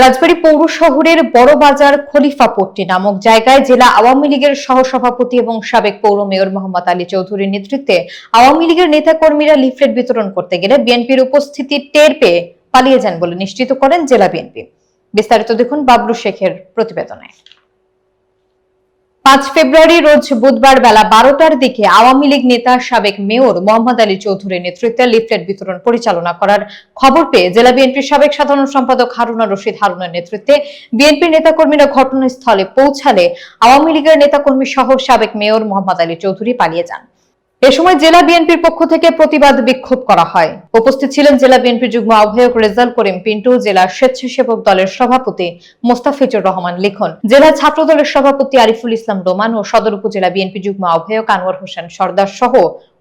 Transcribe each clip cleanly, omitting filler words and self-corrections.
রাজবাড়ী পৌর শহরের বড়বাজার খলিফাপট্টি নামক জায়গায় জেলা আওয়ামী লীগের সহসভাপতি এবং সাবেক পৌর মেয়র মোহাম্মদ আলী চৌধুরীর নেতৃত্বে আওয়ামী লীগের নেতাকর্মীরা লিফলেট বিতরণ করতে গেলে বিএনপির উপস্থিতি টের পেয়ে পালিয়ে যান বলে নিশ্চিত করেন জেলা বিএনপি। বিস্তারিত দেখুন বাবলু শেখের প্রতিবেদনে। 5 ফেব্রুয়ারি রোজ বুধবার বেলা 12টার দিকে আওয়ামী লীগ নেতা সাবেক মেয়র মোহাম্মদ আলী চৌধুরীর নেতৃত্বে লিফলেট বিতরণ পরিচালনা করার খবর পেয়ে জেলা বিএনপির সাবেক সাধারণ সম্পাদক হারুনা রশিদ হারুনের নেতৃত্বে বিএনপির নেতাকর্মীরা ঘটনাস্থলে পৌঁছালে আওয়ামী লীগের নেতাকর্মী সহ সাবেক মেয়র মোহাম্মদ আলী চৌধুরী পালিয়ে যান। এ সময় জেলা বিএনপির পক্ষ থেকে প্রতিবাদ বিক্ষোভ করা হয়। উপস্থিত ছিলেন জেলা বিএনপির যুগ্ম আহ্বায়ক রেজাল করিম পিন্টু, জেলা স্বেচ্ছাসেবক দলের সভাপতি মোস্তাফিজুর রহমান লিখন, জেলা ছাত্র দলের সভাপতি আরিফুল ইসলাম রোমান ও সদর উপজেলা বিএনপি যুগ্ম আহ্বায়ক আনোয়ার হোসেন সর্দার সহ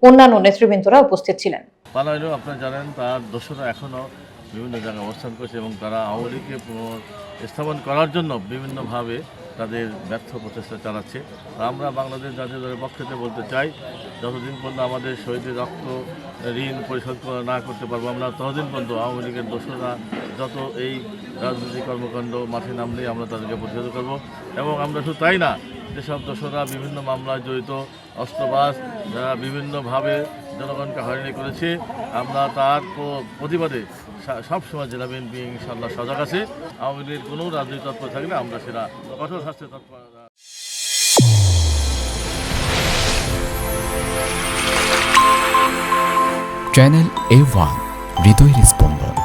অন্যান্য নেতৃবৃন্দরা উপস্থিত ছিলেন। আপনারা জানেন তার দোষরা এখনো বিভিন্ন জায়গায় অবস্থান করছে এবং তারা আওয়ামী লীগকে পুনঃস্থাপন করার জন্য বিভিন্নভাবে তাদের ব্যর্থ প্রচেষ্টা চালাচ্ছে। আমরা বাংলাদেশ জাতীয় দলের পক্ষ থেকে বলতে চাই, যতদিন পর্যন্ত আমাদের শহীদের রক্ত ঋণ পরিশোধ না করতে পারবো আমরা, ততদিন পর্যন্ত আওয়ামী লীগের দোষরা যত এই রাজনৈতিক কর্মকাণ্ড মাঠে নামলেই আমরা তাদেরকে প্রতিহত করব। এবং আমরা শুধু তাই না, যেসব দোষরা বিভিন্ন মামলায় জড়িত, অস্ত্রবাজ, যারা বিভিন্নভাবে জনগণকে হয়রানি করেছে, আমরা তার প্রতিবাদে সবসময় জেলা বিএনপি ইনশাআল্লাহ সজাগ আছে। আওয়ামী লীগের কোনো রাজনৈতিক তৎপর থাকলে আমরা সেটা কঠোর শাস্তি তৎপর। চ্যানেল A1 হৃদয়ের স্পন্দন।